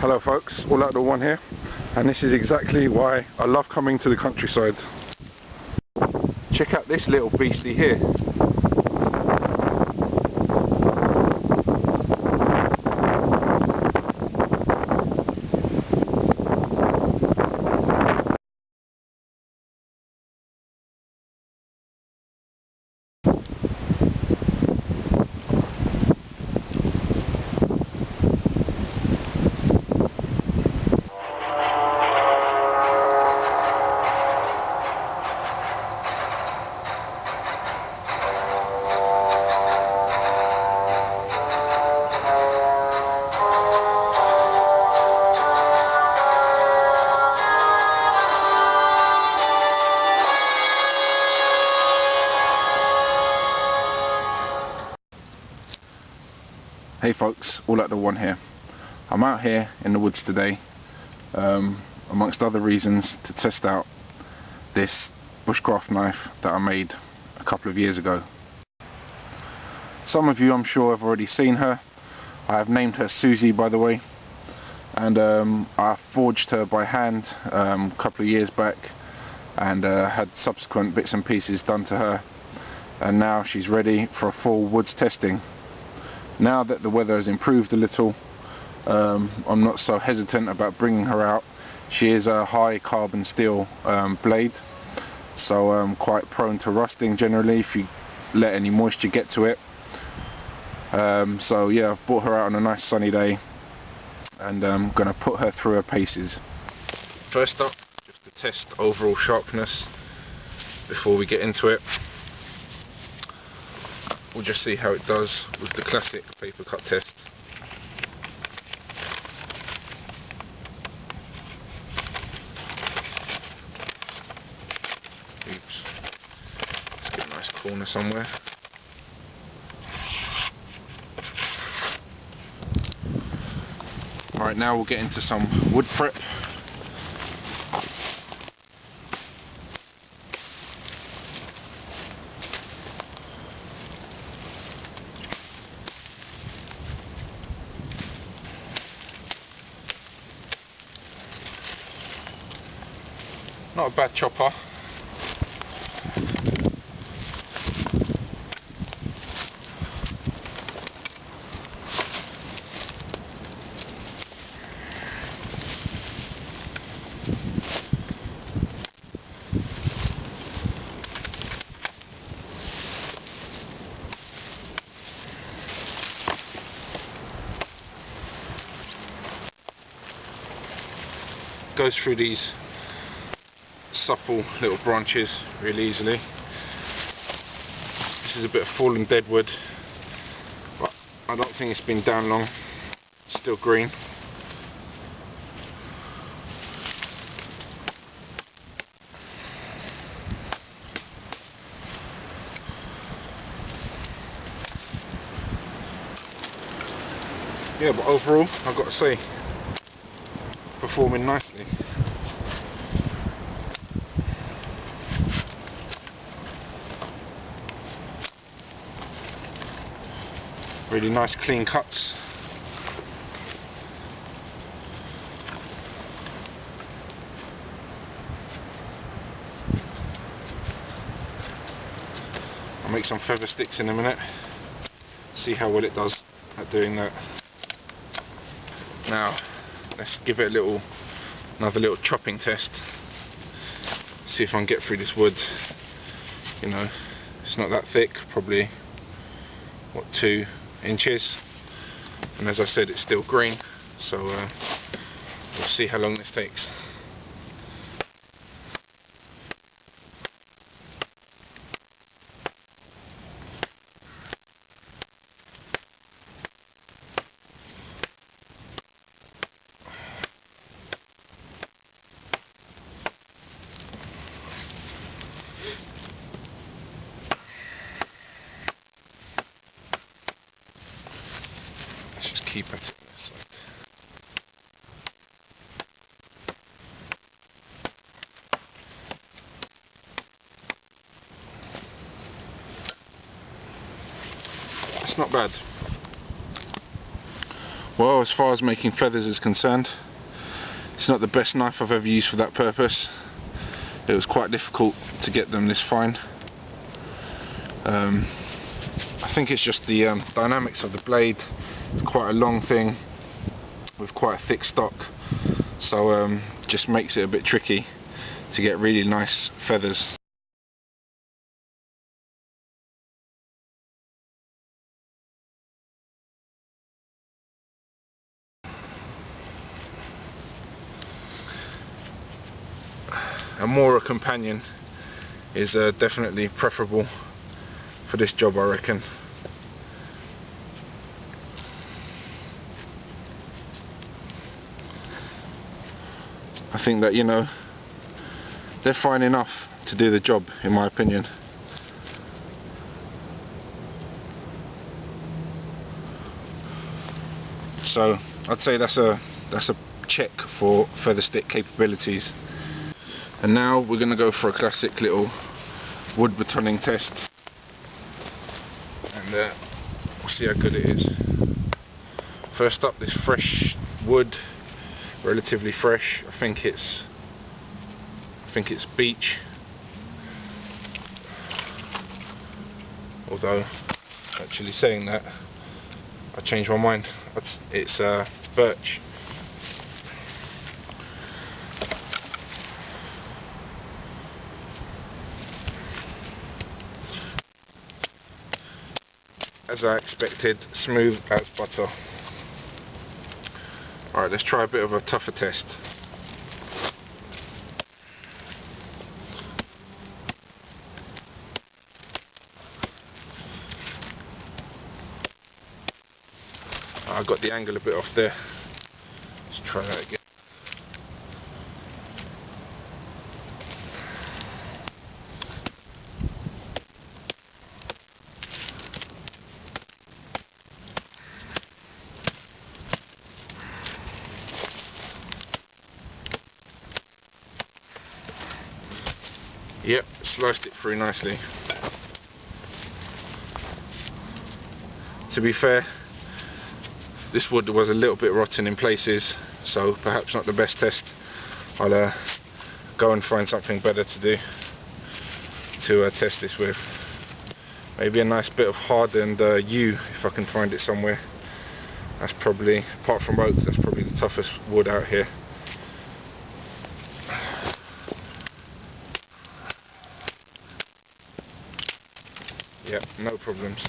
Hello folks, All Out the One here, and this is exactly why I love coming to the countryside. Check out this little beastie here. Hey folks, All Out the One here. I'm out here in the woods today, amongst other reasons, to test out this bushcraft knife that I made a couple of years ago. Some of you, I'm sure, have already seen her. I have named her Susie, by the way, and I forged her by hand a couple of years back, and had subsequent bits and pieces done to her, and now she's ready for a full woods testing. Now that the weather has improved a little, I'm not so hesitant about bringing her out. She is a high carbon steel blade, so quite prone to rusting generally if you let any moisture get to it. So yeah, I've brought her out on a nice sunny day, and I'm going to put her through her paces. First up, just to test overall sharpness before we get into it. We'll just see how it does with the classic paper cut test. Oops. Let's get a nice corner somewhere. Alright, now we'll get into some wood prep. Not a bad chopper. Goes through these supple little branches really easily. This is a bit of fallen dead wood, but I don't think it's been down long. It's still green. Yeah, but overall I've got to say, performing nicely. Really nice clean cuts. I'll make some feather sticks in a minute. See how well it does at doing that. Now let's give it another little chopping test. See if I can get through this wood. You know, it's not that thick, probably what, 2 inches, and as I said, it's still green, so we'll see how long this takes. Let's just keep at it on this side. It's not bad. Well, as far as making feathers is concerned, it's not the best knife I've ever used for that purpose. It was quite difficult to get them this fine. I think it's just the dynamics of the blade. It's quite a long thing with quite a thick stock, so just makes it a bit tricky to get really nice feathers. A companion is definitely preferable for this job, I reckon. I think that, you know, they're fine enough to do the job, in my opinion. So I'd say that's a check for feather stick capabilities. And now we're going to go for a classic little wood batoning test, and we'll see how good it is. First up, this fresh wood, relatively fresh. I think it's beech, although actually saying that, I changed my mind. It's birch. As I expected, smooth as butter. Alright, let's try a bit of a tougher test. I got the angle a bit off there. Let's try that again. Yep, sliced it through nicely. To be fair, this wood was a little bit rotten in places, so perhaps not the best test. I'll go and find something better to do to test this with. Maybe a nice bit of hardened yew, if I can find it somewhere. That's probably, apart from oak, that's probably the toughest wood out here. Yep, no problems.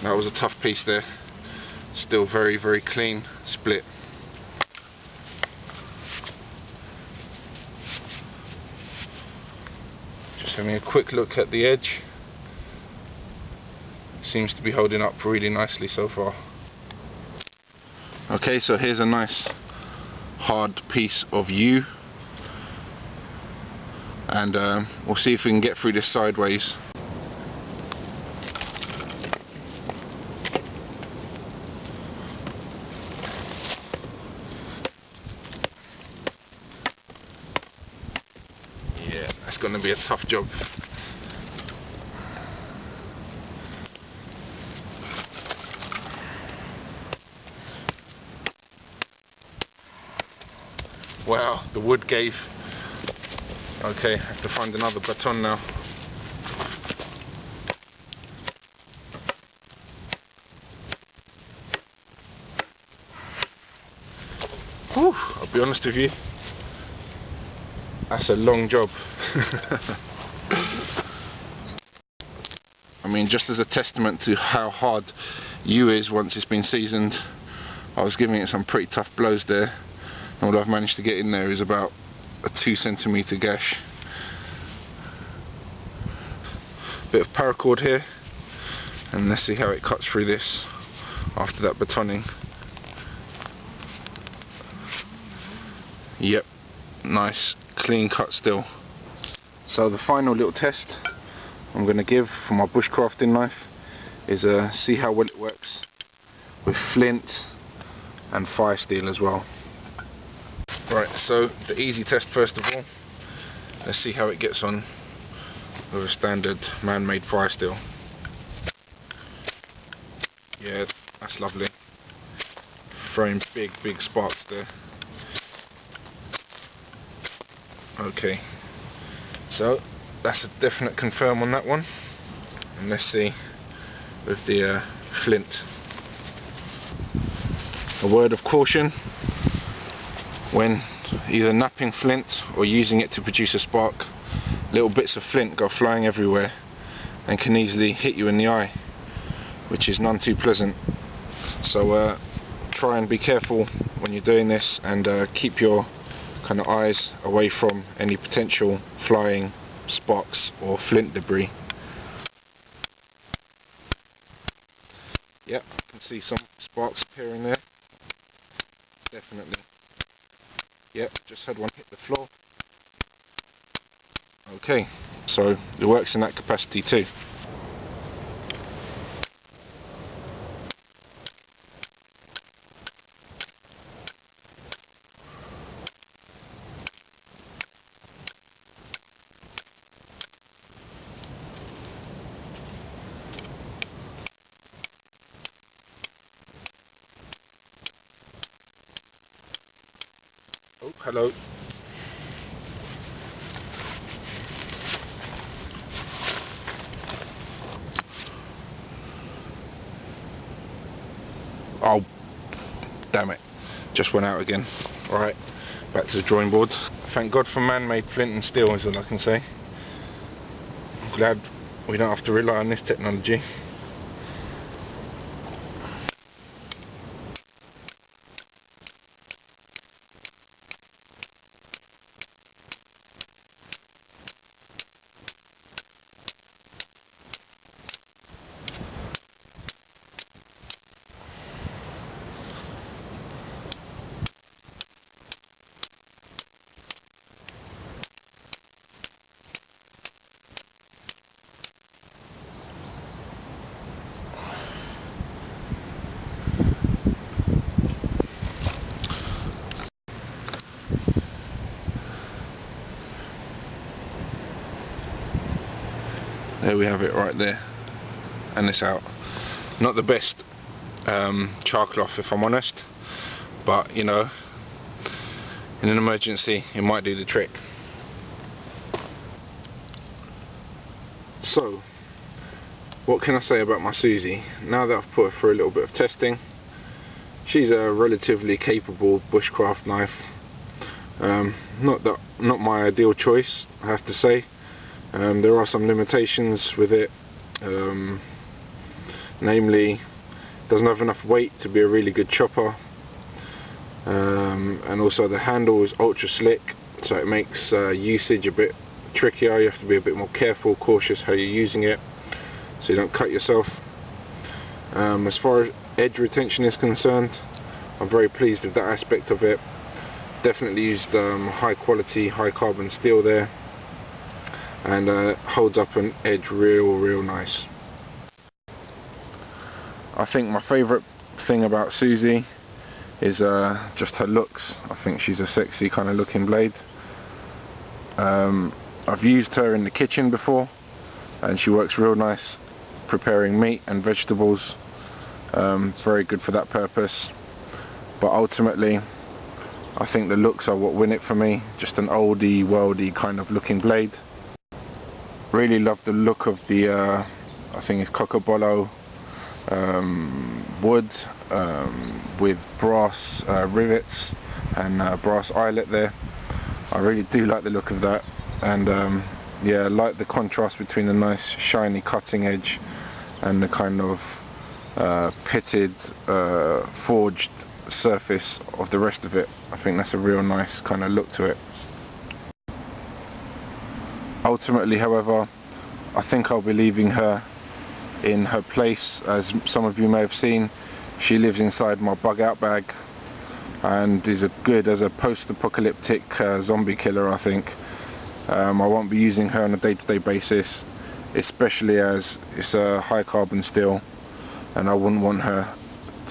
That was a tough piece there. Still very, very clean split. Just having a quick look at the edge. Seems to be holding up really nicely so far. Okay, so here's a nice hard piece of yew, and we'll see if we can get through this sideways. Yeah, that's going to be a tough job. Wow, the wood gave. Okay, I have to find another baton now. Whew, I'll be honest with you, that's a long job. I mean, just as a testament to how hard view is once it's been seasoned. I was giving it some pretty tough blows there, and all I've managed to get in there is about a 2 centimeter gash. Bit of paracord here, and let's see how it cuts through this after that batoning. Yep, nice clean cut still. So the final little test I'm going to give for my bushcrafting knife is see how well it works with flint and fire steel as well. Right, so the easy test first of all. Let's see how it gets on with a standard man-made fire steel. Yeah, that's lovely. Throwing big sparks there. Okay, so that's a definite confirm on that one. And let's see with the flint. A word of caution: when either napping flint or using it to produce a spark, little bits of flint go flying everywhere and can easily hit you in the eye, which is none too pleasant. So try and be careful when you're doing this, and keep your kind of eyes away from any potential flying sparks or flint debris. Yep, I can see some sparks appearing there. Definitely. Yep, just had one hit the floor. Okay, so it works in that capacity too. Oh, hello. Oh, damn it. Just went out again. Alright, back to the drawing board. Thank God for man-made flint and steel is all I can say. I'm glad we don't have to rely on this technology. There we have it right there, and it's out. Not the best char cloth if I'm honest, but you know, in an emergency it might do the trick. So what can I say about my Susie? Now that I've put her through a little bit of testing, she's a relatively capable bushcraft knife. Not my ideal choice, I have to say. There are some limitations with it, namely it doesn't have enough weight to be a really good chopper, and also the handle is ultra slick, so it makes usage a bit trickier. You have to be a bit more careful, cautious how you're using it, so you don't cut yourself. As far as edge retention is concerned, I'm very pleased with that aspect of it. Definitely used high quality, high carbon steel there, and holds up an edge real nice. I think my favourite thing about Susie is just her looks. I think she's a sexy kind of looking blade. I've used her in the kitchen before, and she works real nice preparing meat and vegetables. Very good for that purpose, but ultimately I think the looks are what win it for me. Just an oldie worldy kind of looking blade. Really love the look of the I think it's cocobolo wood with brass rivets and brass eyelet there. I really do like the look of that, and yeah, I like the contrast between the nice shiny cutting edge and the kind of pitted, forged surface of the rest of it. I think that's a real nice kind of look to it. Ultimately, however, I think I'll be leaving her in her place. As some of you may have seen, she lives inside my bug out bag and is good as a post-apocalyptic zombie killer, I think. I won't be using her on a day-to-day basis, especially as it's a high carbon steel and I wouldn't want her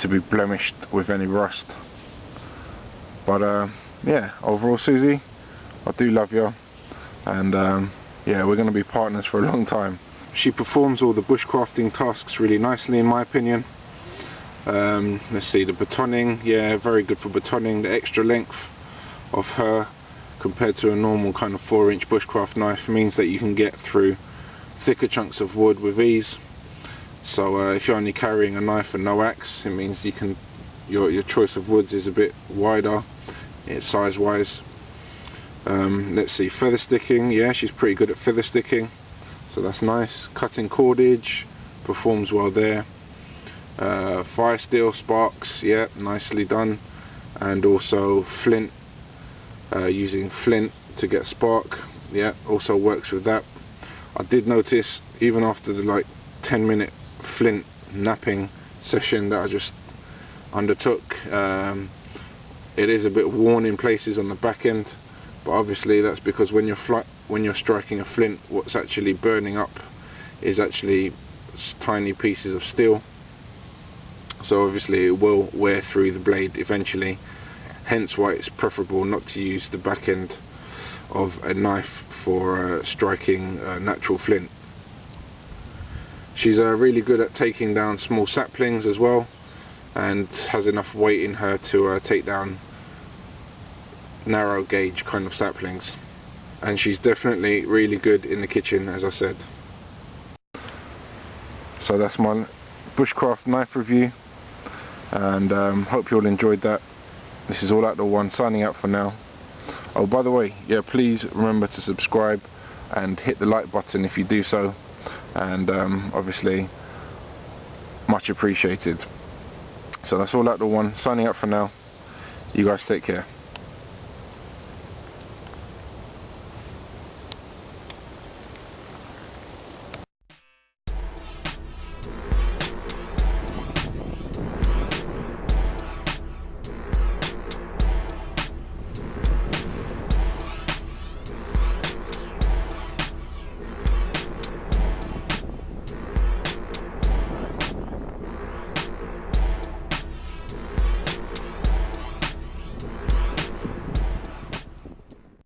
to be blemished with any rust. But yeah, overall, Susie, I do love you, and yeah, we're going to be partners for a long time. She performs all the bushcrafting tasks really nicely, in my opinion. Let's see, the batoning, yeah, very good for batoning. The extra length of her compared to a normal kind of 4-inch bushcraft knife means that you can get through thicker chunks of wood with ease. So if you're only carrying a knife and no axe, it means you can your choice of woods is a bit wider, size wise. Let's see, feather sticking, yeah, she's pretty good at feather sticking, so that's nice. Cutting cordage, performs well there. Fire steel, sparks, yeah, nicely done. And also flint, using flint to get spark, yeah, also works with that. I did notice, even after the like 10-minute flint napping session that I just undertook, it is a bit worn in places on the back end, but obviously that's because when you're striking a flint, what's actually burning up is actually tiny pieces of steel, so obviously it will wear through the blade eventually, hence why it's preferable not to use the back end of a knife for striking natural flint. She's really good at taking down small saplings as well, and has enough weight in her to take down narrow gauge kind of saplings. And she's definitely really good in the kitchen, as I said. So that's my bushcraft knife review, and hope you all enjoyed that. This is All Outdoor 1 signing out for now. Oh, by the way, yeah, please remember to subscribe and hit the like button if you do so, and obviously much appreciated. So that's All Outdoor 1 signing out for now. You guys take care.